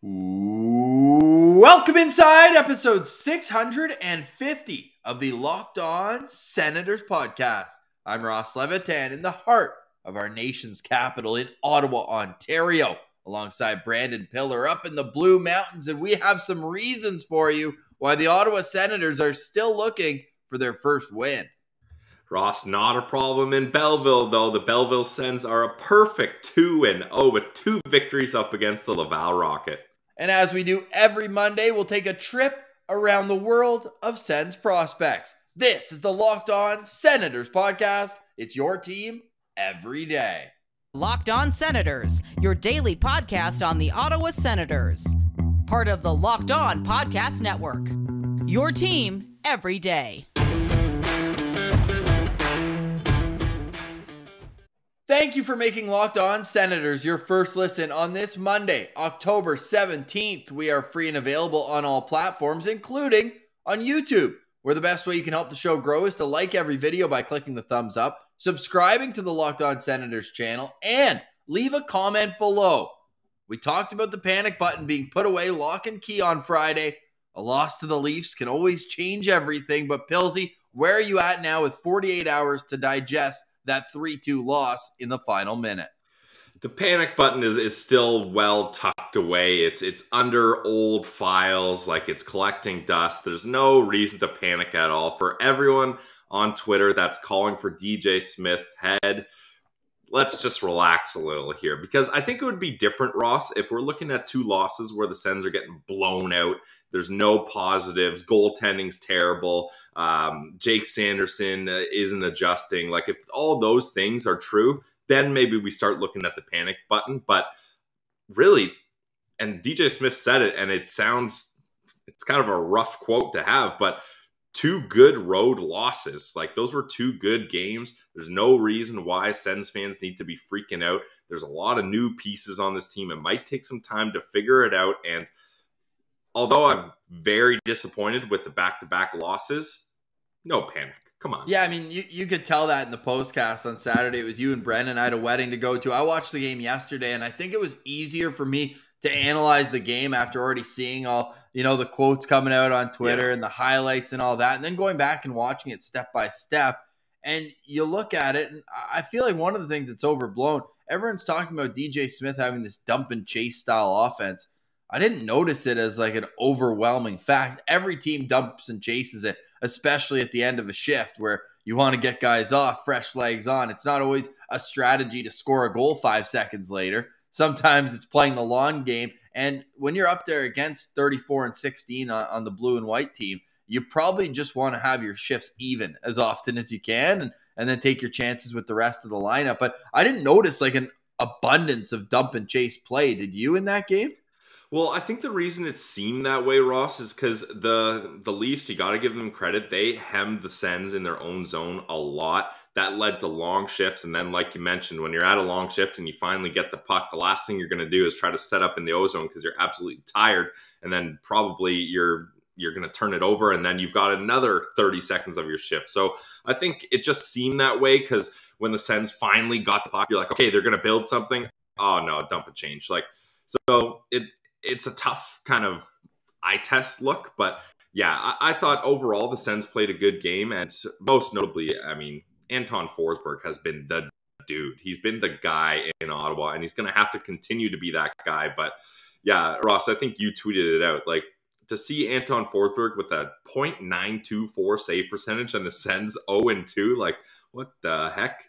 Welcome inside episode 650 of the Locked On Senators podcast. I'm Ross Levitan in the heart of our nation's capital in Ottawa, Ontario, alongside Brandon Piller up in the Blue Mountains, and we have some reasons for you why the Ottawa Senators are still looking for their first win. Ross, not a problem in Belleville, though. The Belleville Sens are a perfect 2-0 with 2 victories up against the Laval Rocket. And as we do every Monday, we'll take a trip around the world of Sens Prospects. This is the Locked On Senators podcast. It's your team every day. Locked On Senators, your daily podcast on the Ottawa Senators. Part of the Locked On Podcast Network. Your team every day. Thank you for making Locked On Senators your first listen on this Monday, October 17th. We are free and available on all platforms, including on YouTube, where the best way you can help the show grow is to like every video by clicking the thumbs up, subscribing to the Locked On Senators channel, and leave a comment below. We talked about the panic button being put away lock and key on Friday. A loss to the Leafs can always change everything, but Pilsy, where are you at now with 48 hours to digest that 3-2 loss in the final minute? The panic button is still well tucked away. It's under old files, like it's collecting dust. There's no reason to panic at all. For everyone on Twitter that's calling for DJ Smith's head, let's just relax a little here, because I think it would be different, Ross, if we're looking at 2 losses where the Sens are getting blown out. There's no positives. Goaltending's terrible. Jake Sanderson isn't adjusting. Like, if all those things are true, then maybe we start looking at the panic button. But really, and DJ Smith said it, and it's kind of a rough quote to have, but 2 good road losses. Like, those were 2 good games. There's no reason why Sens fans need to be freaking out. There's a lot of new pieces on this team. It might take some time to figure it out. And although I'm very disappointed with the back-to-back losses, no panic. Come on. Yeah, I mean, you could tell that in the postcast on Saturday. It was you and Brendan. I had a wedding to go to. I watched the game yesterday, and I think it was easier for me to analyze the game after already seeing all, the quotes coming out on Twitter and the highlights and all that, and then going back and watching it step by step. And you look at it, and I feel like one of the things that's overblown, everyone's talking about DJ Smith having this dump and chase style offense. I didn't notice it as like an overwhelming fact. Every team dumps and chases it, especially at the end of a shift where you want to get guys off, fresh legs on. It's not always a strategy to score a goal 5 seconds later. Sometimes it's playing the long game. And when you're up there against 34-16 on the blue and white team, you probably just want to have your shifts even as often as you can and then take your chances with the rest of the lineup. But I didn't notice like an abundance of dump and chase play. Did you in that game? Well, I think the reason it seemed that way, Ross, is because the Leafs, you got to give them credit, they hemmed the Sens in their own zone a lot. That led to long shifts, and then, like you mentioned, when you're at a long shift and you finally get the puck, the last thing you're going to do is try to set up in the O-zone because you're absolutely tired, and then probably you're going to turn it over, and then you've got another 30 seconds of your shift. So I think it just seemed that way because when the Sens finally got the puck, you're like, okay, they're going to build something. Oh, no, dump and change. So it's a tough kind of eye test look, but yeah, I thought overall the Sens played a good game, and most notably, I mean, Anton Forsberg has been the dude. He's been the guy in Ottawa, and he's going to have to continue to be that guy. But yeah, Ross, I think you tweeted it out. Like, to see Anton Forsberg with a .924 save percentage and the Sens 0-2, like, what the heck?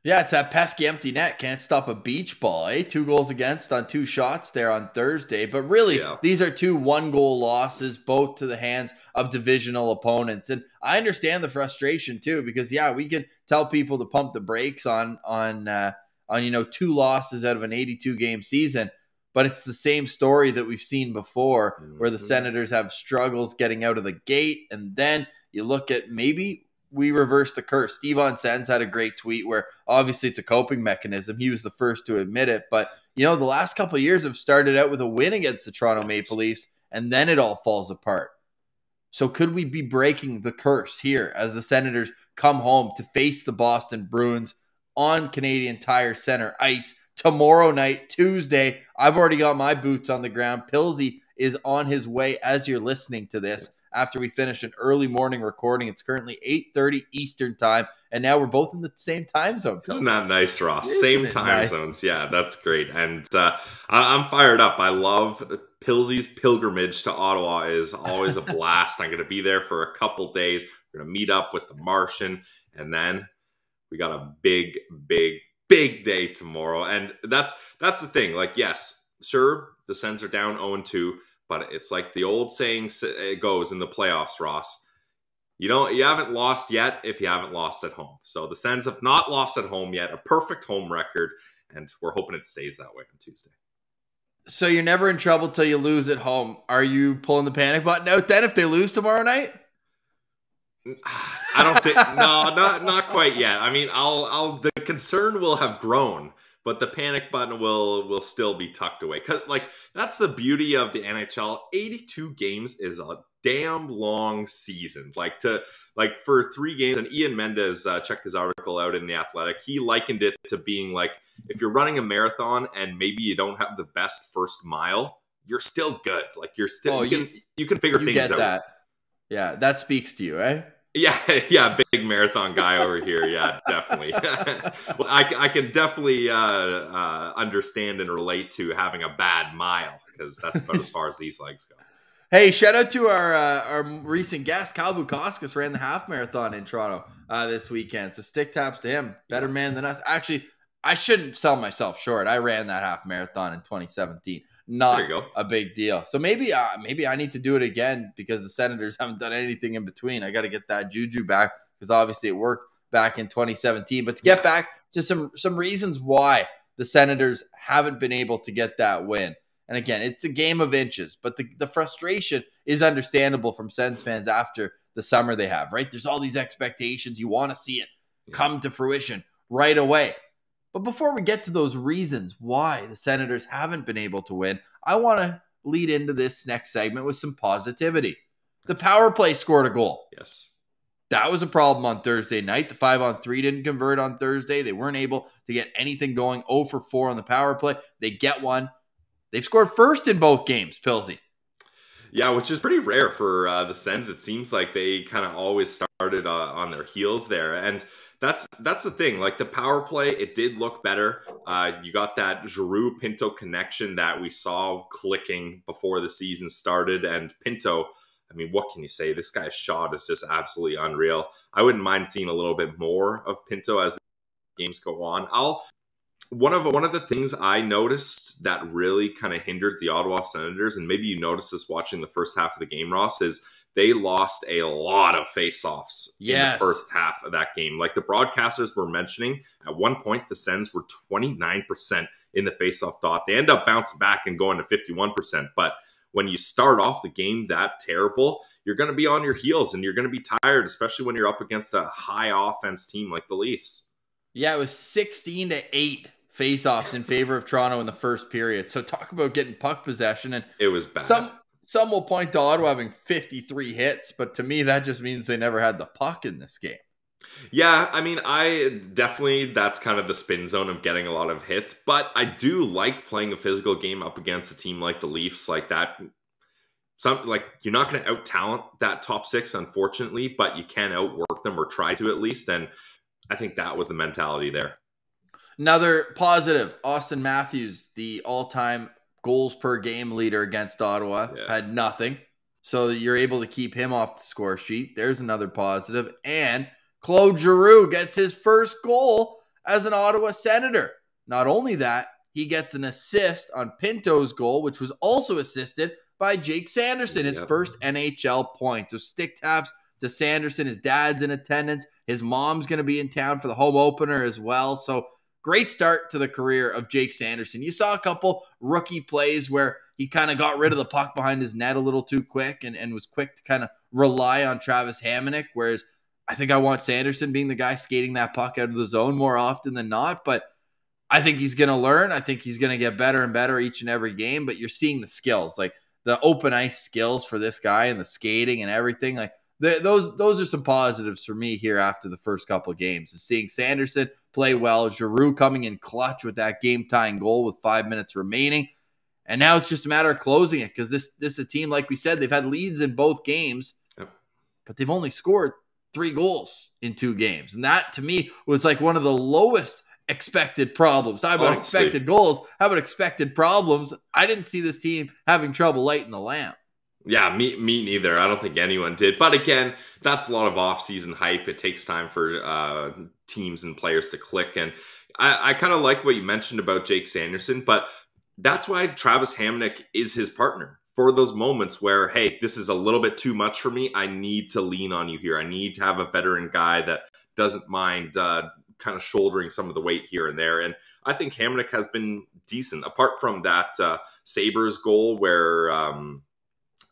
Yeah, it's that pesky empty net. Can't stop a beach ball, eh? 2 goals against on 2 shots there on Thursday. But really, These are 2 1-goal losses, both to the hands of divisional opponents. And I understand the frustration too, because we can tell people to pump the brakes on 2 losses out of an 82-game season. But it's the same story that we've seen before, where the Senators have struggles getting out of the gate. And then you look at maybe we reverse the curse. Steven Sens had a great tweet where obviously it's a coping mechanism. He was the first to admit it. But, the last couple of years have started out with a win against the Toronto Maple Leafs, and then it all falls apart. So could we be breaking the curse here as the Senators come home to face the Boston Bruins on Canadian Tire Center ice tomorrow night, Tuesday. I've already got my boots on the ground. Pilsy is on his way as you're listening to this after we finish an early morning recording. It's currently 8:30 Eastern time, and now we're both in the same time zone. Isn't that nice, Ross? Isn't Same it time nice? zones. Yeah, that's great. And I'm fired up. I love Pilsy's pilgrimage to Ottawa is always a blast. I'm going to be there for a couple days. We're going to meet up with the Martian, and then we got a big day tomorrow. And that's the thing. Like, yes, sure, the Sens are down 0-2, but it's like the old saying goes in the playoffs, Ross. You haven't lost yet if you haven't lost at home. So the Sens have not lost at home yet, a perfect home record, and we're hoping it stays that way on Tuesday. So you're never in trouble till you lose at home. Are you pulling the panic button out then if they lose tomorrow night? I don't think, no, not quite yet. I mean, the concern will have grown, but the panic button will still be tucked away. 'Cause, like, that's the beauty of the NHL. 82 games is a damn long season. For 3 games, and Ian Mendez checked his article out in The Athletic. He likened it to being like, if you're running a marathon and maybe you don't have the best first mile, you're still good. Like, you're still, you can figure things out. That. Yeah, that speaks to you, eh? Yeah, big marathon guy over here. Yeah, definitely. Well, I can definitely understand and relate to having a bad mile, because that's about as far as these legs go. Hey, shout out to our recent guest, Kyle Bukauskas, ran the half marathon in Toronto this weekend. So stick taps to him. Better man than us. Actually, I shouldn't sell myself short. I ran that half marathon in 2017. Not a big deal. So maybe I need to do it again, because the Senators haven't done anything in between. I got to get that juju back, because obviously it worked back in 2017. But to get back to some reasons why the Senators haven't been able to get that win. And again, it's a game of inches, but the frustration is understandable from Sens fans after the summer they have, right? There's all these expectations. You want to see it come to fruition right away. But before we get to those reasons why the Senators haven't been able to win, I want to lead into this next segment with some positivity. The power play scored a goal. Yes. That was a problem on Thursday night. The 5-on-3 didn't convert on Thursday. They weren't able to get anything going. 0 for 4 on the power play. They get one. They've scored first in both games, Pilsy. Yeah, which is pretty rare for the Sens. It seems like they kind of always started on their heels there. And that's the thing. Like, the power play, it did look better. You got that Giroux-Pinto connection that we saw clicking before the season started. And Pinto, I mean, what can you say? This guy's shot is just absolutely unreal. I wouldn't mind seeing a little bit more of Pinto as games go on. One of the things I noticed that really kind of hindered the Ottawa Senators, and maybe you noticed this watching the first half of the game, Ross, is they lost a lot of face-offs in the first half of that game. Like, the broadcasters were mentioning, at one point, the Sens were 29% in the face-off dot. They end up bouncing back and going to 51%. But when you start off the game that terrible, you're going to be on your heels and you're going to be tired, especially when you're up against a high offense team like the Leafs. Yeah, it was 16-8 face-offs in favor of Toronto in the first period. So talk about getting puck possession. And it was bad. Some will point to Ottawa having 53 hits, but to me, that just means they never had the puck in this game. Yeah, I mean, that's kind of the spin zone of getting a lot of hits, but I do like playing a physical game up against a team like the Leafs, like that. You're not going to out-talent that top 6, unfortunately, but you can outwork them, or try to at least, and I think that was the mentality there. Another positive, Austin Matthews, the all-time goals per game leader against Ottawa, had nothing. So you're able to keep him off the score sheet. There's another positive. And Claude Giroux gets his first goal as an Ottawa Senator. Not only that, he gets an assist on Pinto's goal, which was also assisted by Jake Sanderson, his first NHL point. So stick taps to Sanderson. His dad's in attendance. His mom's going to be in town for the home opener as well. So great start to the career of Jake Sanderson. You saw a couple rookie plays where he kind of got rid of the puck behind his net a little too quick and was quick to kind of rely on Travis Hamonic, whereas I think I want Sanderson being the guy skating that puck out of the zone more often than not. But I think he's going to learn. I think he's going to get better and better each and every game. But you're seeing the skills, like the open ice skills for this guy and the skating and everything. Like those are some positives for me here after the first couple of games, is seeing Sanderson play well. Giroux coming in clutch with that game-tying goal with 5 minutes remaining. And now it's just a matter of closing it because this is a team, like we said, they've had leads in both games, but they've only scored 3 goals in 2 games. And that, to me, was like one of the lowest expected problems. Talk about expected goals. How about expected problems? I didn't see this team having trouble lighting the lamp. Yeah, me neither. I don't think anyone did. But again, that's a lot of off-season hype. It takes time for teams and players to click. And I kind of like what you mentioned about Jake Sanderson, but that's why Travis Hamonic is his partner for those moments where, hey, this is a little bit too much for me. I need to lean on you here. I need to have a veteran guy that doesn't mind kind of shouldering some of the weight here and there. And I think Hamonic has been decent. Apart from that Sabres goal where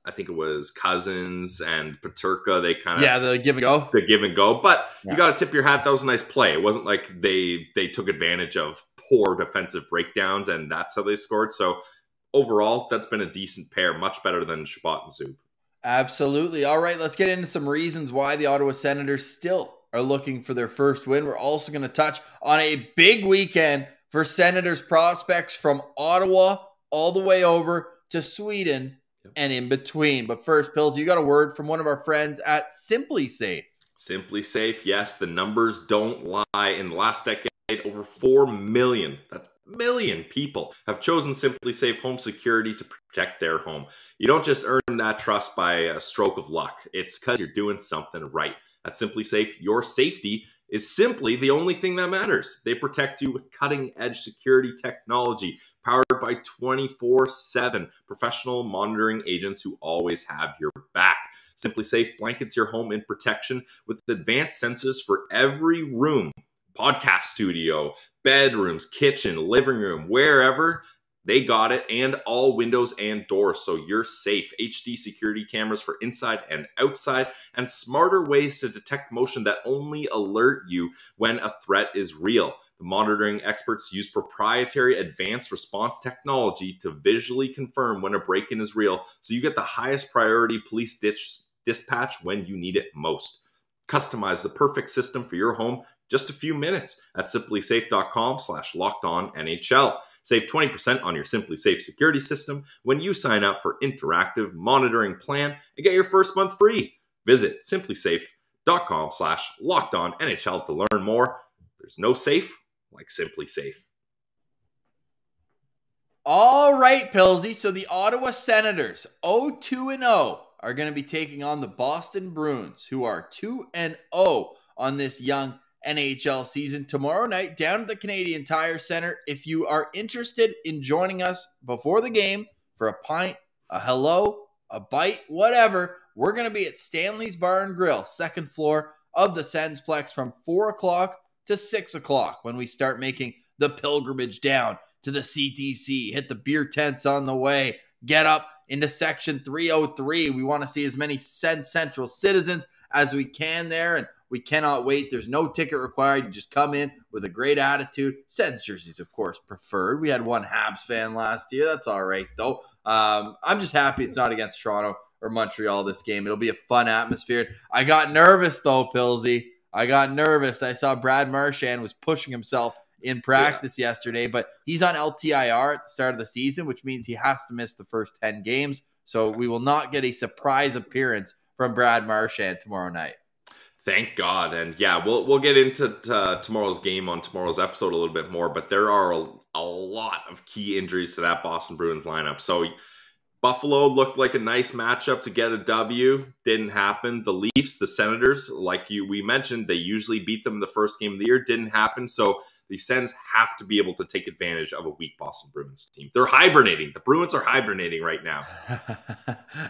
I think it was Cousins and Peterka, they kind of... the give and go. The give and go. But you got to tip your hat. That was a nice play. It wasn't like they took advantage of poor defensive breakdowns and that's how they scored. So overall, that's been a decent pair. Much better than Chabot and Zub. Absolutely. All right, let's get into some reasons why the Ottawa Senators still are looking for their first win. We're also going to touch on a big weekend for Senators prospects from Ottawa all the way over to Sweden and in between. But first, Pills, you got a word from one of our friends at Simply Safe. Simply Safe, yes, the numbers don't lie. In the last decade, over 4 million, that's million people have chosen Simply Safe Home Security to protect their home. You don't just earn that trust by a stroke of luck. It's because you're doing something right. At Simply Safe, your safety is simply the only thing that matters. They protect you with cutting-edge security technology powered by 24/7 professional monitoring agents who always have your back. Simply Safe blankets your home in protection with advanced sensors for every room, podcast studio, bedrooms, kitchen, living room, wherever. They got it, and all windows and doors, so you're safe. HD security cameras for inside and outside, and smarter ways to detect motion that only alert you when a threat is real. The monitoring experts use proprietary advanced response technology to visually confirm when a break-in is real, so you get the highest priority police dispatch when you need it most. Customize the perfect system for your home just a few minutes at simplysafe.com/lockedonnhl. Save 20% on your Simply Safe security system when you sign up for interactive monitoring plan and get your first month free. Visit simplysafe.com/lockedonnhl to learn more. There's no safe like Simply Safe. All right, Pillsy. So the Ottawa Senators, 0-2-0, are going to be taking on the Boston Bruins, who are 2-0 on this young NHL season tomorrow night down at the Canadian Tire Center. If you are interested in joining us before the game for a pint, a hello, a bite, whatever, we're going to be at Stanley's Bar and Grill, second floor of the Sensplex from 4 o'clock to 6 o'clock when we start making the pilgrimage down to the CTC. Hit the beer tents on the way. Get up into section 303. We want to see as many Sens Central citizens as we can there, and we cannot wait. There's no ticket required. You just come in with a great attitude. Sens jerseys, of course, preferred. We had one Habs fan last year. That's all right, though. I'm just happy it's not against Toronto or Montreal this game. It'll be a fun atmosphere. I got nervous, though, Pillsy. I got nervous. I saw Brad Marchand was pushing himself in practice yesterday, but he's on LTIR at the start of the season, which means he has to miss the first 10 games. So we will not get a surprise appearance from Brad Marchand tomorrow night. Thank God. And yeah, we'll get into tomorrow's game on tomorrow's episode a little bit more, but there are a lot of key injuries to that Boston Bruins lineup. So Buffalo looked like a nice matchup to get a W. Didn't happen. The Leafs, the Senators, like we mentioned, they usually beat them the first game of the year. Didn't happen. So the Sens have to be able to take advantage of a weak Boston Bruins team. They're hibernating. The Bruins are hibernating right now.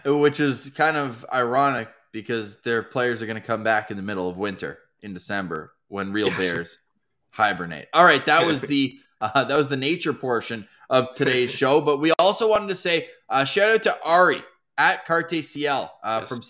Which is kind of ironic because their players are going to come back in the middle of winter in December when real Bears hibernate. All right, that was the nature portion of today's show. But we also wanted to say shout out to Ari at Carte CL from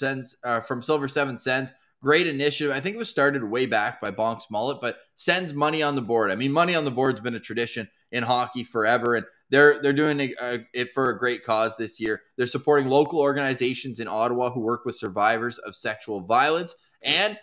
Silver 7 Sens. Great initiative. I think it was started way back by Bonks Mullet, but Sens money on the board. I mean, money on the board's been a tradition in hockey forever, and they're doing it for a great cause this year. They're supporting local organizations in Ottawa who work with survivors of sexual violence, and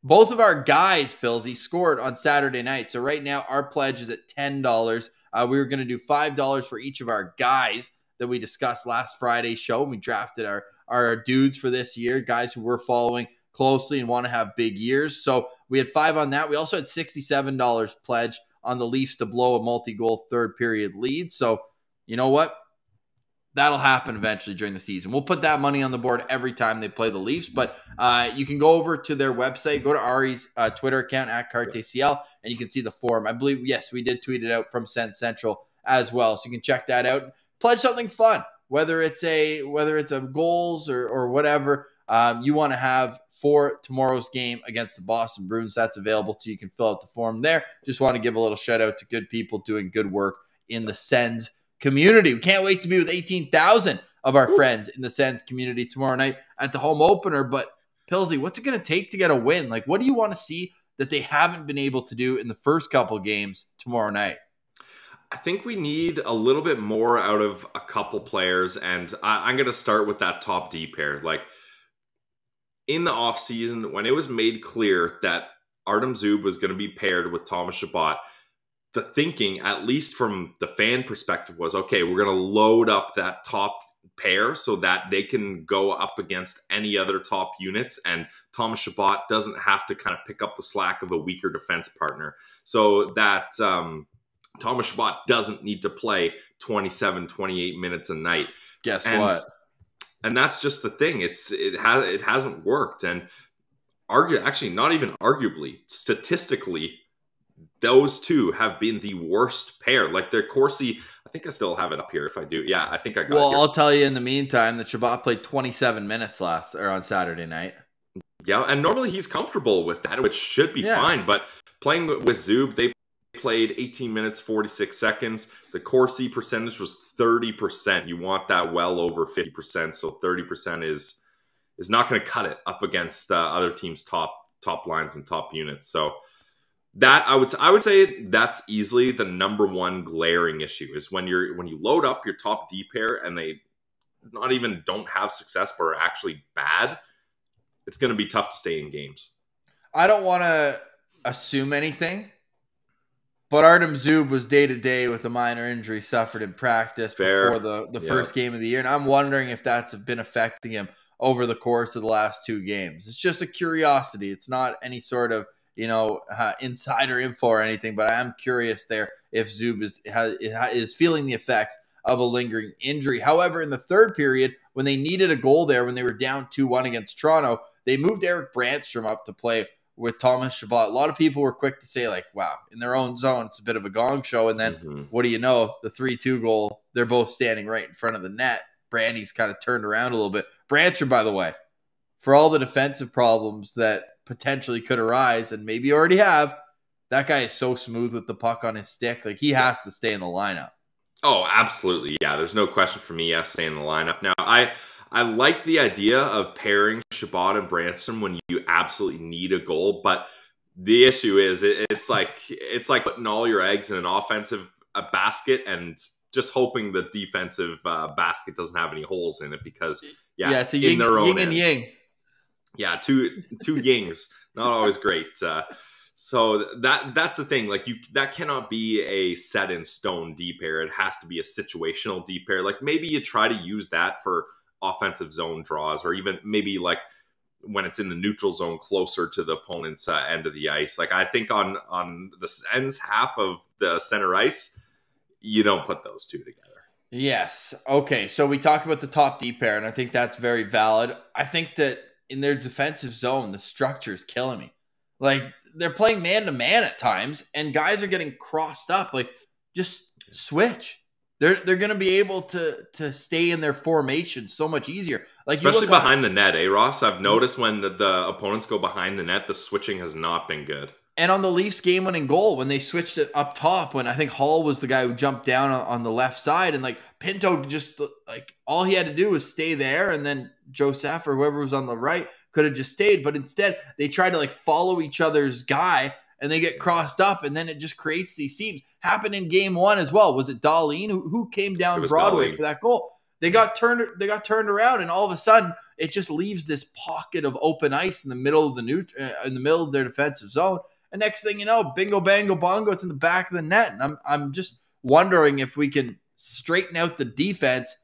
Both of our guys, Pillsy, scored on Saturday night. So right now, our pledge is at $10. We were going to do $5 for each of our guys that we discussed last Friday's show. We drafted our dudes for this year, guys who we're following closely and want to have big years. So we had $5 on that. We also had $67 pledge on the Leafs to blow a multi-goal third period lead. So you know what? That'll happen eventually during the season. We'll put that money on the board every time they play the Leafs. But you can go over to their website, go to Ari's Twitter account at CarteCL, and you can see the form. I believe, yes, we did tweet it out from Sens Central as well. So you can check that out. Pledge something fun, whether it's a goals or whatever you want to have for tomorrow's game against the Boston Bruins. That's available to you. You can fill out the form there. Just want to give a little shout out to good people doing good work in the Sens community. We can't wait to be with 18,000 of our friends in the Sens community tomorrow night at the home opener. But Pillsy, what's it going to take to get a win? Like, what do you want to see that they haven't been able to do in the first couple games tomorrow night? I think we need a little bit more out of a couple players, and I'm going to start with that top D pair. Like, in the offseason, when it was made clear that Artem Zub was going to be paired with Thomas Chabot, the thinking, at least from the fan perspective, was, okay, we're going to load up that top pair so that they can go up against any other top units, and Thomas Chabot doesn't have to kind of pick up the slack of a weaker defense partner. So that Thomas Chabot doesn't need to play 27, 28 minutes a night. Guess what? And that's just the thing. It hasn't worked. And actually, not even arguably, statistically, those two have been the worst pair. Like, their Corsi, I think I still have it up here if I do. Yeah, I think I got it. Well, I'll tell you in the meantime that Chabot played 27 minutes on Saturday night. Yeah, and normally he's comfortable with that, which should be fine. But playing with Zub, they played 18 minutes, 46 seconds. The Corsi percentage was 30%. You want that well over 50%. So 30% is not going to cut it up against other teams' top lines and top units. So that I would say that's easily the number one glaring issue, is when you load up your top D pair and they not even don't have success but are actually bad. It's going to be tough to stay in games. I don't want to assume anything, but Artem Zub was day-to-day with a minor injury suffered in practice before the first game of the year, and I'm wondering if that's been affecting him over the course of the last two games. It's just a curiosity. It's not any sort of insider info or anything, but I am curious there if Zub is feeling the effects of a lingering injury. However, in the third period, when they needed a goal there, when they were down 2-1 against Toronto, they moved Eric Brandstrom up to play with Thomas Chabot. A lot of people were quick to say, like, wow, in their own zone, it's a bit of a gong show. And then what do you know? The 3-2 goal, they're both standing right in front of the net. Brandy's kind of turned around a little bit. Brandstrom, by the way, for all the defensive problems that potentially could arise, and maybe already have, that guy is so smooth with the puck on his stick. Like, he has to stay in the lineup. Oh, absolutely. Yeah, there's no question for me. Yes, stay in the lineup. Now, I like the idea of pairing Chabot and Brandstrom when you absolutely need a goal, but the issue is it's like putting all your eggs in an offensive basket and just hoping the defensive basket doesn't have any holes in it, because it's a yin and yang. Yeah, two yings, not always great. So that's the thing. Like, that cannot be a set in stone D pair. It has to be a situational D pair. Like, maybe you try to use that for offensive zone draws, or even maybe like when it's in the neutral zone closer to the opponent's end of the ice. Like, I think on the Sens half of the center ice, you don't put those two together. Yes. Okay. So we talked about the top D pair, and I think that's very valid. I think that in their defensive zone, the structure is killing me. Like, they're playing man-to-man at times, and guys are getting crossed up. Like, just switch. They're going to be able to stay in their formation so much easier. Like, especially behind the net, Ross? I've noticed when the opponents go behind the net, the switching has not been good. And on the Leafs game-winning goal, when they switched it up top, when I think Hall was the guy who jumped down on the left side, and like Pinto just, like, all he had to do was stay there, and then Joseph or whoever was on the right could have just stayed. But instead, they tried to like follow each other's guy, and they get crossed up, and then it just creates these seams. Happened in game one as well. Was it Darlene who came down Broadway for that goal? They got turned around, and all of a sudden it just leaves this pocket of open ice in the middle of their defensive zone. And next thing you know, bingo, bango, bongo, it's in the back of the net. And I'm just wondering if we can straighten out the defense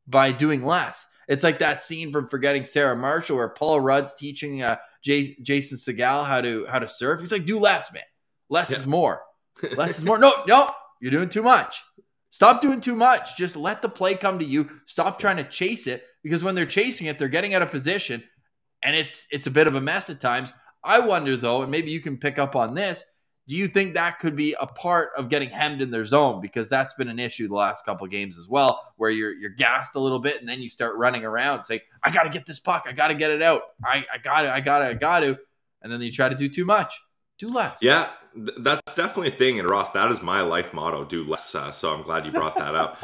by doing less. It's like that scene from Forgetting Sarah Marshall where Paul Rudd's teaching Jason Segel how to surf. He's like, do less, man. Less is more. Less is more. No, you're doing too much. Stop doing too much. Just let the play come to you. Stop trying to chase it, because when they're chasing it, they're getting out of position, and it's a bit of a mess at times. I wonder, though, and maybe you can pick up on this, do you think that could be a part of getting hemmed in their zone? Because that's been an issue the last couple of games as well, where you're gassed a little bit, and then you start running around saying, I got to get this puck. I got to get it out. I got to. And then you try to do too much. Do less. Yeah, that's definitely a thing. And Ross, that is my life motto, do less. So I'm glad you brought that up.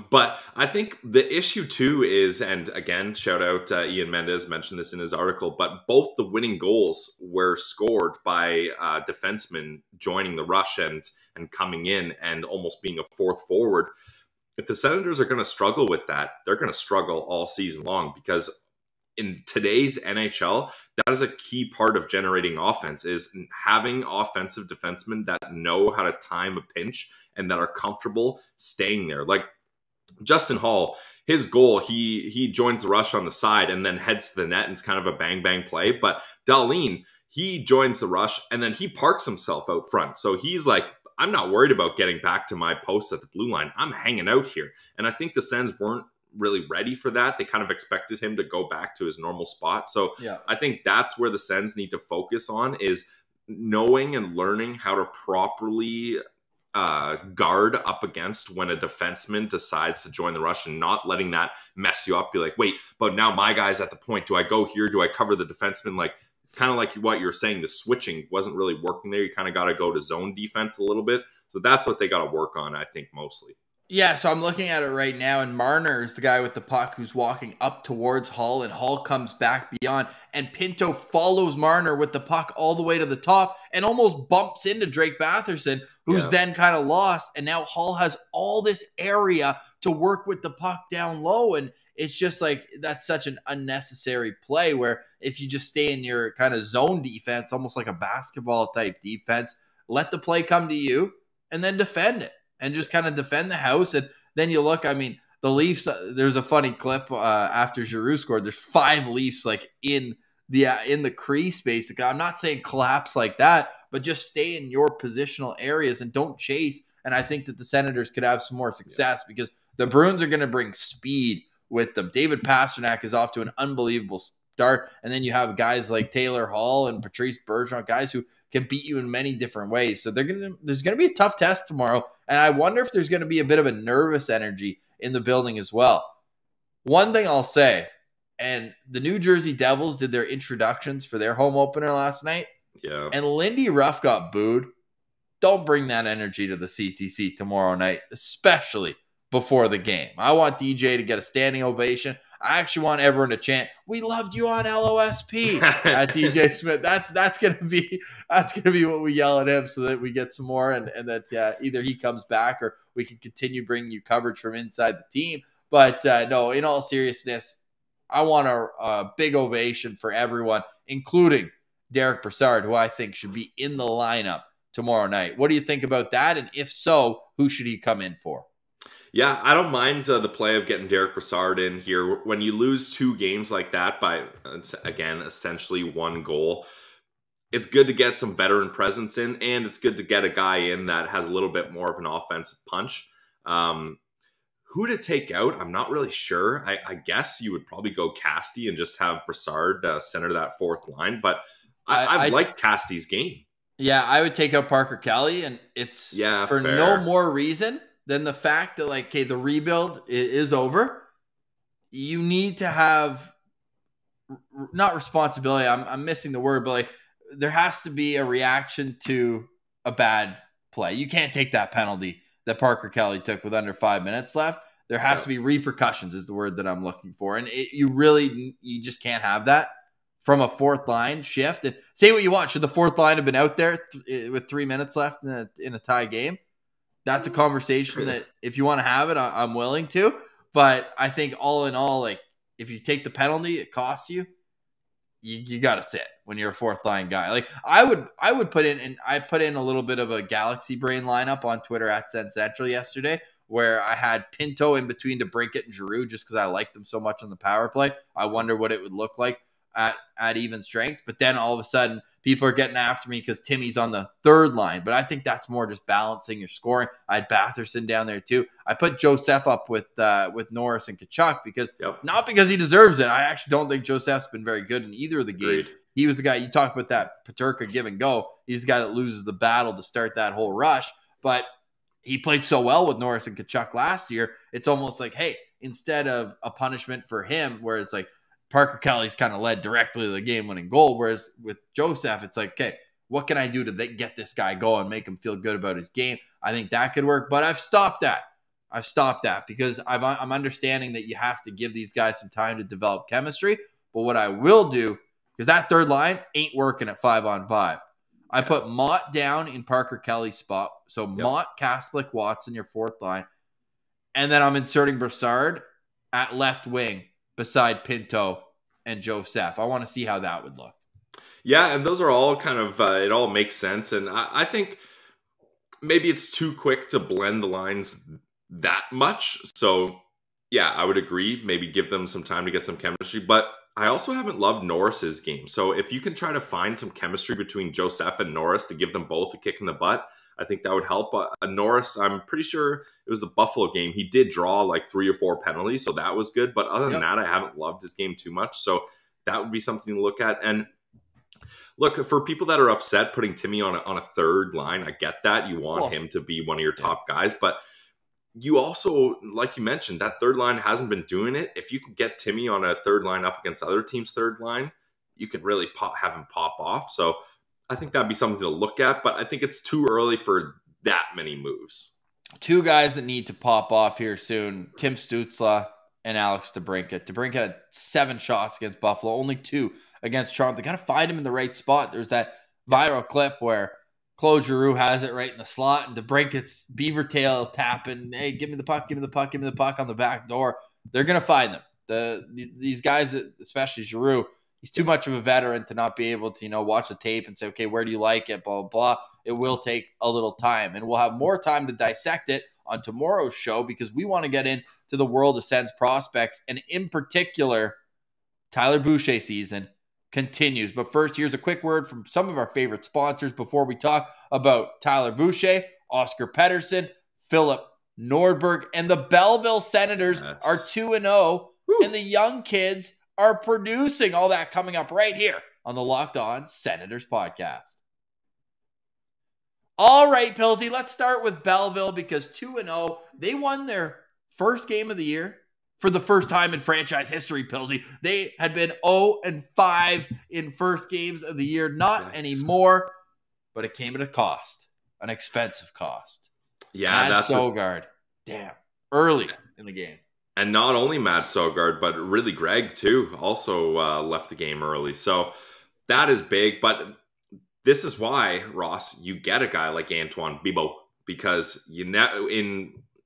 But I think the issue too is, and again, shout out Ian Mendez mentioned this in his article, but both the winning goals were scored by defensemen joining the rush and coming in and almost being a fourth forward. If the Senators are going to struggle with that, they're going to struggle all season long, because in today's NHL, that is a key part of generating offense, is having offensive defensemen that know how to time a pinch and that are comfortable staying there. Like Justin Hall, his goal, he joins the rush on the side and then heads to the net, and it's kind of a bang-bang play. But Dahlin, he joins the rush and then he parks himself out front. So he's like, I'm not worried about getting back to my post at the blue line. I'm hanging out here. And I think the Sens weren't really ready for that. They kind of expected him to go back to his normal spot. So yeah. I think that's where the Sens need to focus on, is knowing and learning how to properly guard up against when a defenseman decides to join the rush, and not letting that mess you up. Be like, wait, but now my guy's at the point. Do I go here? Do I cover the defenseman? Like, kind of like what you're saying, the switching wasn't really working there. You kind of got to go to zone defense a little bit. So that's what they got to work on, I think, mostly. Yeah, so I'm looking at it right now, and Marner is the guy with the puck who's walking up towards Hull, and Hull comes back beyond, and Pinto follows Marner with the puck all the way to the top and almost bumps into Drake Batherson, who's then kind of lost, and now Hull has all this area to work with the puck down low, and it's just like, that's such an unnecessary play, where if you just stay in your kind of zone defense, almost like a basketball type defense, let the play come to you and then defend it. And just kind of defend the house. And then you look, I mean, the Leafs, there's a funny clip after Giroux scored. There's 5 Leafs like in the crease, basically. I'm not saying collapse like that, but just stay in your positional areas and don't chase. And I think that the Senators could have some more success, because the Bruins are going to bring speed with them. David Pastrnak is off to an unbelievable start. And then you have guys like Taylor Hall and Patrice Bergeron, guys who can beat you in many different ways. So there's going to be a tough test tomorrow. And I wonder if there's going to be a bit of a nervous energy in the building as well. One thing I'll say, and the New Jersey Devils did their introductions for their home opener last night. Yeah. And Lindy Ruff got booed. Don't bring that energy to the CTC tomorrow night, especially before the game. I want DJ to get a standing ovation. I actually want everyone to chant, "We loved you on LOSP" at DJ Smith. That's gonna be what we yell at him, so that we get some more, and that either he comes back or we can continue bringing you coverage from inside the team. But no, in all seriousness, I want a big ovation for everyone, including Derek Brassard, who I think should be in the lineup tomorrow night. What do you think about that? And if so, who should he come in for? Yeah, I don't mind the play of getting Derek Brassard in here. When you lose 2 games like that by, again, essentially 1 goal, it's good to get some veteran presence in, and it's good to get a guy in that has a little bit more of an offensive punch. Who to take out, I'm not really sure. I guess you would probably go Casti and just have Brassard center that 4th line, but I like Casti's game. Yeah, I would take out Parker Kelly, and it's for fair. No more reason than the fact that, like, okay, the rebuild is over. You need to have, not responsibility, I'm missing the word, but like, there has to be a reaction to a bad play. You can't take that penalty that Parker Kelly took with under 5 minutes left. There has to be repercussions, is the word that I'm looking for. And you just can't have that from a 4th line shift. And say what you want. Should the 4th line have been out there with 3 minutes left in a tie game? That's a conversation that if you want to have it, I'm willing to. But I think all in all, like if you take the penalty, it costs you. You got to sit when you're a fourth line guy. Like I would put in, and I put in a little bit of a Galaxy Brain lineup on Twitter at Sens Central yesterday, where I had Pinto in between DeBrincat and Giroux just because I liked them so much on the power play. I wonder what it would look like at even strength. But then all of a sudden, people are getting after me because Timmy's on the third line. But I think that's more just balancing your scoring. I had Batherson down there too. I put Joseph up with Norris and Tkachuk because not because he deserves it. I actually don't think Joseph's been very good in either of the games. Agreed. He was the guy, you talked about that Peterka give and go. He's the guy that loses the battle to start that whole rush. But he played so well with Norris and Tkachuk last year. It's almost like, hey, instead of a punishment for him, where it's like, Parker Kelly's kind of led directly to the game-winning goal, whereas with Joseph, it's like, okay, what can I do to get this guy going, make him feel good about his game? I think that could work, but I've stopped that. Because I'm understanding that you have to give these guys some time to develop chemistry. But what I will do, because that third line ain't working at 5-on-5. I put Mott down in Parker Kelly's spot. So Mott, Kaslik, Watson, your fourth line. And then I'm inserting Brassard at left wing beside Pinto and Joseph. I want to see how that would look. Yeah, and those are all kind of, it all makes sense. And I think maybe it's too quick to blend the lines that much. So, yeah, I would agree. Maybe give them some time to get some chemistry. But I also haven't loved Norris's game. So if you can try to find some chemistry between Joseph and Norris to give them both a kick in the butt, I think that would help. Norris, I'm pretty sure it was the Buffalo game. He did draw like 3 or 4 penalties, so that was good. But other than that, I haven't loved his game too much. So that would be something to look at. And look, for people that are upset putting Timmy on a third line, I get that. You want him to be one of your top guys. But you also, like you mentioned, that third line hasn't been doing it. If you can get Timmy on a third line up against other teams' third line, you can really have him pop off. So I think that'd be something to look at, but I think it's too early for that many moves. 2 guys that need to pop off here soon, Tim Stützle and Alex DeBrincat. DeBrincat had 7 shots against Buffalo, only 2 against Toronto. They got to find him in the right spot. There's that viral clip where Claude Giroux has it right in the slot, and DeBrincat's beaver tail tapping, hey, give me the puck on the back door. They're going to find them. These guys, especially Giroux, he's too much of a veteran to not be able to, watch the tape and say, okay, where do you like it, blah, blah, blah. It will take a little time, and we'll have more time to dissect it on tomorrow's show because we want to get into the world of Sens prospects, and in particular, Tyler Boucher season continues. But first, here's a quick word from some of our favorite sponsors before we talk about Tyler Boucher, Oscar Pettersson, Philip Nordberg, and the Belleville Senators are 2-0, and the young kids are producing. All that coming up right here on the Locked On Senators podcast. All right, Pilsy, let's start with Belleville because 2-0, they won their first game of the year for the first time in franchise history, Pilsy. They had been 0-5 in first games of the year. Not anymore, but it came at a cost, an expensive cost. Yeah, that's Sogard. Damn, early in the game. And not only Matt Sogard, but really Greg, too, also left the game early. So that is big. But this is why, Ross, you get a guy like Antoine Bibeau. Because in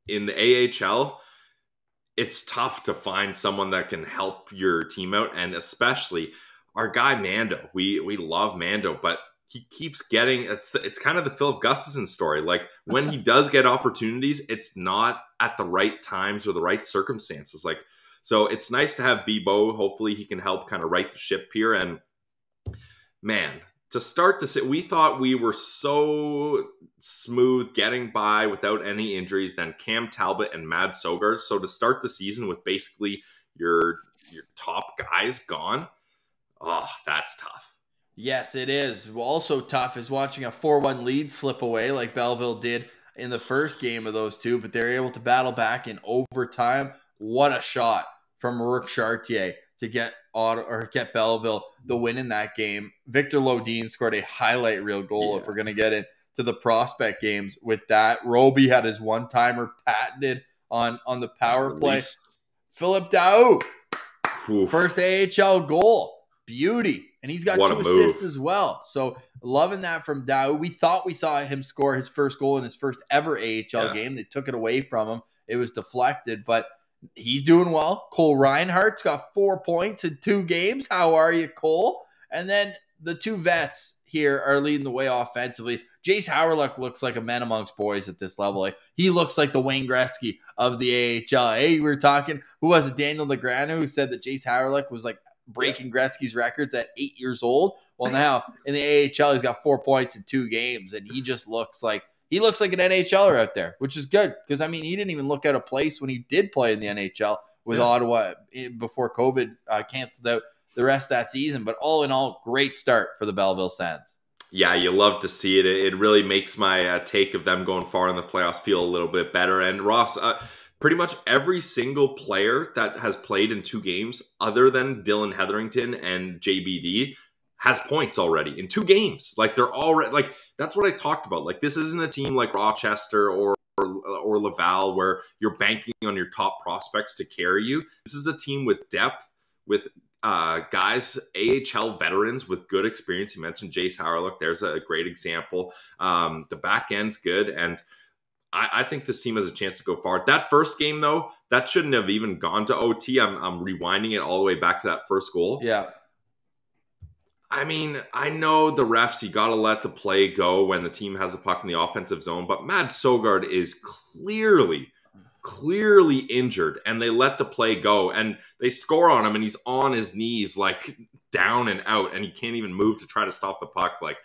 the AHL, it's tough to find someone that can help your team out. And especially our guy Mando. We love Mando, but he keeps getting, it's kind of the Philip Gustafson story. Like when he does get opportunities, it's not at the right times or the right circumstances. Like, so it's nice to have Bibeau. Hopefully he can help kind of right the ship here. And man, to start this, we thought we were so smooth getting by without any injuries. Then Cam Talbot and Mad Sogard. So to start the season with basically your top guys gone, oh, that's tough. Yes, it is. Also tough is watching a 4-1 lead slip away like Belleville did in the first game of those two, but they're able to battle back in overtime. What a shot from Rourke Chartier to get Belleville the win in that game. Victor Lodin scored a highlight reel goal if we're going to get into the prospect games with that. Roby had his one-timer patented on the power play. Philip Daou, first AHL goal. Beauty. And he's got 2 assists as well. So loving that from Daou. We thought we saw him score his first goal in his first ever AHL game. They took it away from him. It was deflected. But He's doing well. Cole Reinhardt's got 4 points in 2 games. How are you, Cole? And then the 2 vets here are leading the way offensively. Jace Howerluck looks like a man amongst boys at this level. Like, he looks like the Wayne Gretzky of the AHL. Hey, we were talking, who was it? Daniel Negreanu, who said that Jace Howerluck was like breaking Gretzky's records at 8 years old. Well, now in the AHL, he's got 4 points in 2 games, and he just looks like an NHLer out there, which is good because, I mean, he didn't even look out of place when he did play in the NHL with Ottawa before COVID canceled out the rest of that season. But all in all, great start for the Belleville Sens. Yeah, you love to see it. It really makes my take of them going far in the playoffs feel a little bit better. And Ross, pretty much every single player that has played in 2 games, other than Dylan Hetherington and JBD, has points already in 2 games. Like, they're already, like, that's what I talked about. Like, this isn't a team like Rochester or Laval where you're banking on your top prospects to carry you. This is a team with depth, with guys, AHL veterans with good experience. You mentioned Jace Howerluck. There's a great example. The back end's good, and I think this team has a chance to go far. That first game, though, that shouldn't have even gone to OT. I'm rewinding it all the way back to that first goal. Yeah. I mean, I know the refs, you got to let the play go when the team has a puck in the offensive zone, but Matt Sogard is clearly injured, and they let the play go, and they score on him, and he's on his knees, like, down and out, and he can't even move to try to stop the puck. Like,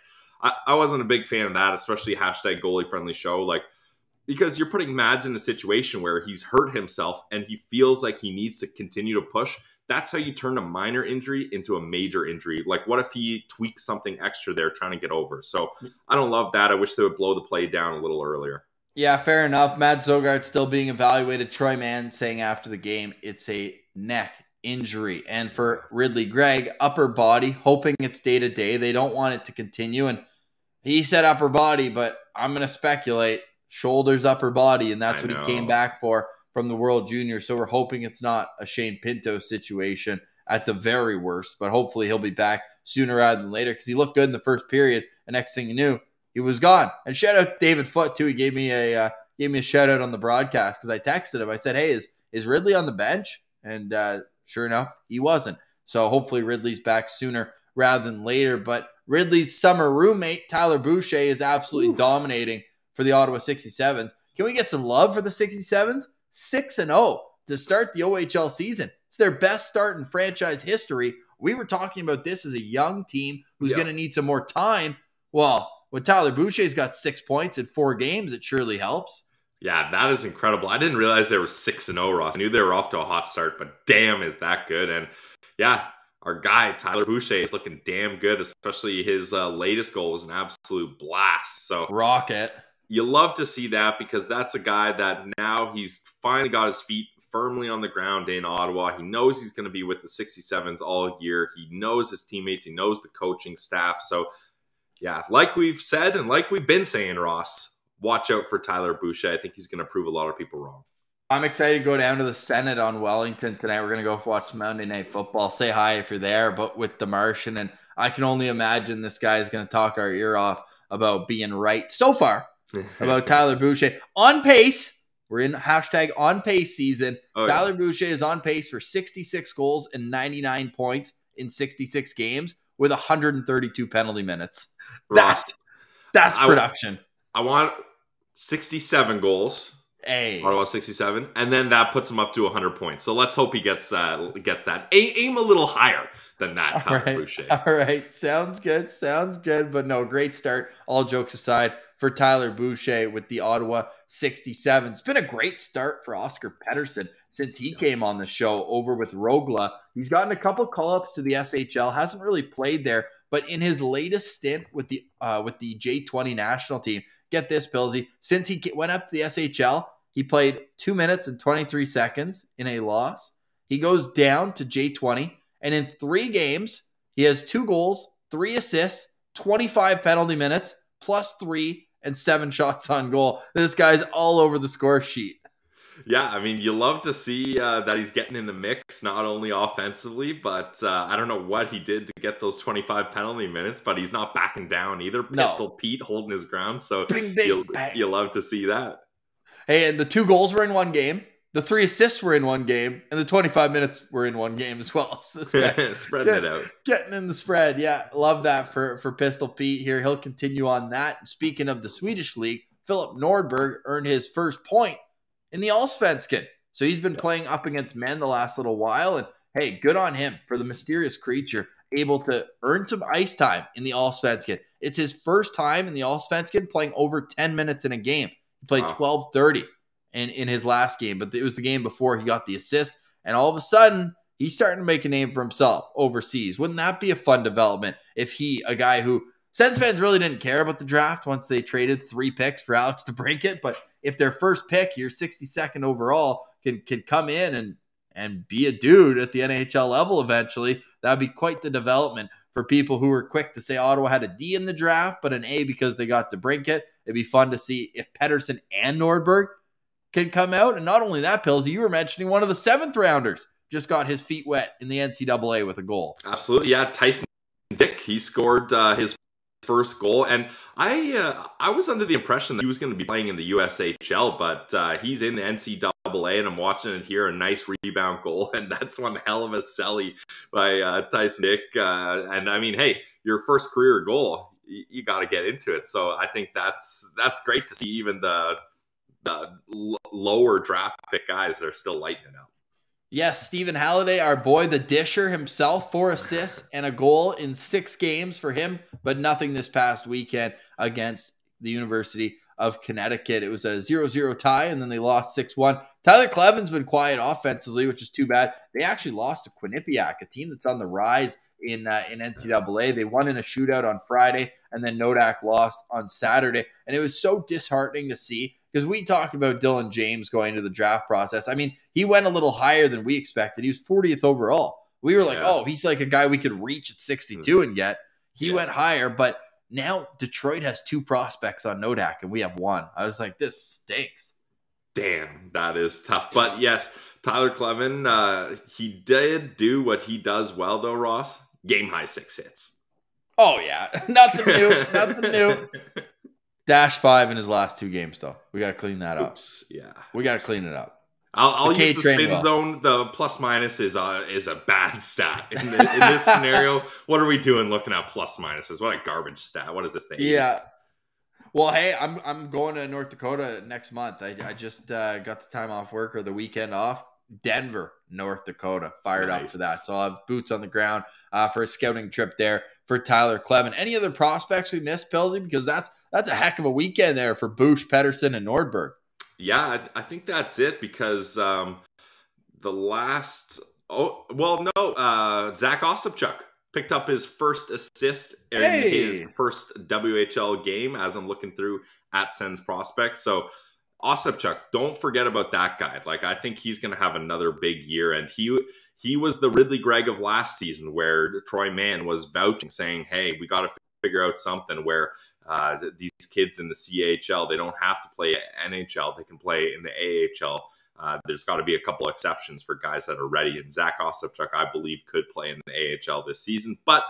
I wasn't a big fan of that, especially hashtag goalie friendly show, like, because you're putting Mads in a situation where he's hurt himself and he feels like he needs to continue to push. That's how you turn a minor injury into a major injury. Like, what if he tweaks something extra there trying to get over? So I don't love that. I wish they would blow the play down a little earlier. Yeah, fair enough. Matt Zogard still being evaluated. Troy Mann saying after the game, it's a neck injury. And for Ridley Gregg, upper body, hoping it's day-to-day. They don't want it to continue. And he said upper body, but I'm going to speculate shoulders, upper body, and that's what he came back for from the World Junior. So we're hoping it's not a Shane Pinto situation at the very worst, but hopefully he'll be back sooner rather than later because he looked good in the first period. And next thing you knew, he was gone. And shout out David Foote too. He gave me a shout out on the broadcast because I texted him. I said, "Hey, is Ridley on the bench?" And sure enough, he wasn't. So hopefully Ridley's back sooner rather than later. But Ridley's summer roommate Tyler Boucher is absolutely dominating for the Ottawa 67s. Can we get some love for the 67s? 6-0 to start the OHL season. It's their best start in franchise history. We were talking about this as a young team who's going to need some more time. Well, when Tyler Boucher's got 6 points in 4 games, it surely helps. Yeah, that is incredible. I didn't realize they were 6-0, Ross. I knew they were off to a hot start, but damn, is that good. And yeah, our guy, Tyler Boucher, is looking damn good, especially his latest goal was an absolute blast. So rocket. You love to see that because that's a guy that now he's finally got his feet firmly on the ground in Ottawa. He knows he's going to be with the 67s all year. He knows his teammates. He knows the coaching staff. So, yeah, like we've said and like we've been saying, Ross, watch out for Tyler Boucher. I think he's going to prove a lot of people wrong. I'm excited to go down to the Senate on Wellington tonight. We're going to go watch Monday Night Football. Say hi if you're there, but with the Martian. And I can only imagine this guy is going to talk our ear off about being right so far about Tyler Boucher. On pace. We're in hashtag on pace season. Oh, Tyler Boucher is on pace for 66 goals and 99 points in 66 games with 132 penalty minutes. That's production. I want 67 goals. Hey. Ottawa 67. And then that puts him up to 100 points. So let's hope he gets that. Aim a little higher than that, Tyler Boucher. All right. Sounds good. Sounds good. But no, great start. All jokes aside for Tyler Boucher with the Ottawa 67. It's been a great start for Oscar Pettersson since he came on the show over with Rogla. He's gotten a couple call-ups to the SHL. Hasn't really played there. But in his latest stint with the J20 national team, get this, Pillsy, since he went up to the SHL, he played 2 minutes and 23 seconds in a loss. He goes down to J20, and in 3 games, he has 2 goals, 3 assists, 25 penalty minutes, +3, and 7 shots on goal. This guy's all over the score sheet. Yeah, I mean, you love to see that he's getting in the mix, not only offensively, but I don't know what he did to get those 25 penalty minutes, but he's not backing down either. Pistol Pete holding his ground, so bing, bing, you love to see that. Hey, and the 2 goals were in 1 game. The 3 assists were in one game, and the 25 minutes were in one game as well. So this guy spreading it out. Getting in the spread. Yeah, love that for Pistol Pete here. He'll continue on that. Speaking of the Swedish league, Philip Nordberg earned his first point in the Allsvenskan. So he's been playing up against men the last little while, and hey, good on him for the mysterious creature able to earn some ice time in the Allsvenskan. It's his first time in the Allsvenskan playing over 10 minutes in a game. He played 12:30 in his last game, but it was the game before he got the assist, and all of a sudden, he's starting to make a name for himself overseas. Wouldn't that be a fun development if he, a guy who Sens fans really didn't care about the draft once they traded 3 picks for Alex DeBrincat, but if their first pick, your 62nd overall, can come in and be a dude at the NHL level eventually, that'd be quite the development for people who were quick to say Ottawa had a D in the draft, but an A because they got DeBrincat. It'd be fun to see if Pettersson and Nordberg can come out. And not only that, Pillsy, you were mentioning one of the 7th rounders just got his feet wet in the NCAA with a goal. Absolutely. Yeah, Tyson Dyck, he scored his first goal. And I was under the impression that he was going to be playing in the USHL, but he's in the NCAA, and I'm watching it here, a nice rebound goal. And that's one hell of a celly by Tyson Dyck. And I mean, hey, your first career goal, you got to get into it. So I think that's great to see even the lower draft pick guys that are still lighting it up. Yes, Stephen Halliday, our boy, the disher himself, 4 assists and a goal in 6 games for him, but nothing this past weekend against the University of Connecticut. It was a 0-0 tie, and then they lost 6-1. Tyler Kleven's been quiet offensively, which is too bad. They actually lost to Quinnipiac, a team that's on the rise in NCAA. They won in a shootout on Friday, and then Nodak lost on Saturday. And it was so disheartening to see, because we talked about Dylan James going into the draft process. I mean, he went a little higher than we expected. He was 40th overall. We were like, oh, he's like a guy we could reach at 62 and get. He went higher, but now Detroit has 2 prospects on Nodak, and we have 1. I was like, this stinks. Damn, that is tough. But yes, Tyler Kleven, he did do what he does well, though, Ross. Game-high 6 hits. Oh, yeah. Nothing new. Nothing new. -5 in his last 2 games, though. We got to clean that up. Yeah. We got to clean it up. I'll use the spin zone. The plus-minus is a bad stat. In this scenario, what are we doing looking at plus-minuses? What a garbage stat. What is this thing? Yeah. Well, hey, I'm going to North Dakota next month. I just got the time off work or the weekend off. Denver, North Dakota. Fired up for that. So I'll have boots on the ground for a scouting trip there for Tyler Kleven. Any other prospects we missed, Pillsy? Because that's a heck of a weekend there for Boucher, Pettersson, and Nordberg. Yeah, I think that's it, because the last... Zach Ossipchuk picked up his first assist in his first WHL game, as I'm looking through at Sens Prospects. So Ossipchuk, don't forget about that guy. Like, I think he's going to have another big year, and he was the Ridley Gregg of last season, where Troy Mann was vouching, saying, hey, we got to figure out something where these kids in the CHL, they don't have to play NHL. They can play in the AHL. There's got to be a couple exceptions for guys that are ready. And Zach Ossipchuk, I believe, could play in the AHL this season, but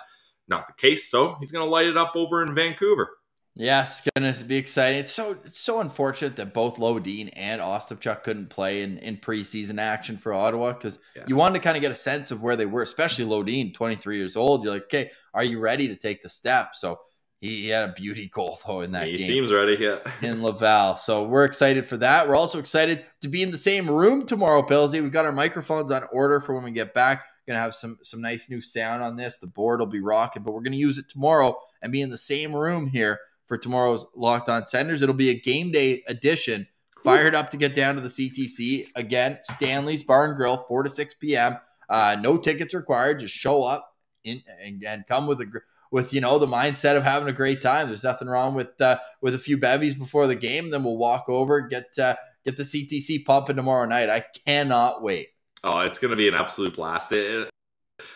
not the case. So he's going to light it up over in Vancouver. Yes, it's going to be exciting. It's so unfortunate that both Lodin and Ossipchuk couldn't play in preseason action for Ottawa, because you wanted to kind of get a sense of where they were, especially Lodin, 23 years old. You're like, okay, are you ready to take the step? So he had a beauty goal, though, in that game. He seems ready, in Laval. So we're excited for that. We're also excited to be in the same room tomorrow, Pillsy. We've got our microphones on order for when we get back. Going to have some nice new sound on this. The board will be rocking, but we're going to use it tomorrow and be in the same room here for tomorrow's Locked On Senators. It'll be a game day edition. Fired up to get down to the CTC. Again, Stanley's Bar and Grill, 4 to 6 p.m. No tickets required. Just show up and come with the mindset of having a great time. There's nothing wrong with a few bevies before the game. Then we'll walk over, get the CTC pumping tomorrow night. I cannot wait. Oh, it's going to be an absolute blast.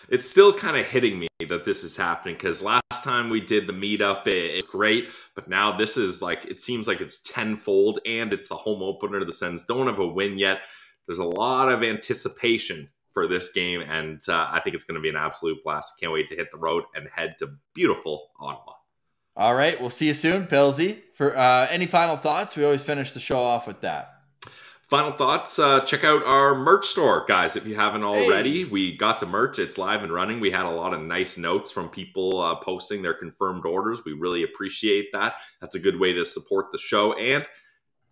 It's still kind of hitting me that this is happening, because last time we did the meetup, it's great, but now this is like, it seems like it's tenfold, and it's the home opener. The Sens don't have a win yet. There's a lot of anticipation for this game, and I think it's going to be an absolute blast. Can't wait to hit the road and head to beautiful Ottawa. All right, we'll see you soon, Pillsy. For any final thoughts, we always finish the show off with that. Final thoughts, check out our merch store, guys, if you haven't already. Hey. We got the merch. It's live and running. We had a lot of nice notes from people posting their confirmed orders. We really appreciate that. That's a good way to support the show. And,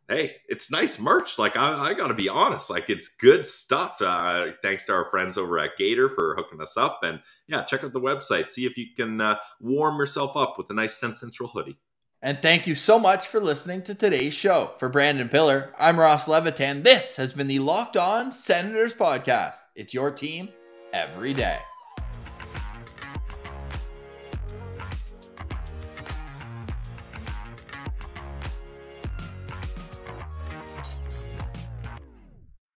hey, it's nice merch. Like, I got to be honest. Like, it's good stuff. Thanks to our friends over at Gator for hooking us up. And, yeah, check out the website. See if you can warm yourself up with a nice Sens Central hoodie. And thank you so much for listening to today's show. For Brandon Piller, I'm Ross Levitan. This has been the Locked On Senators podcast. It's your team every day.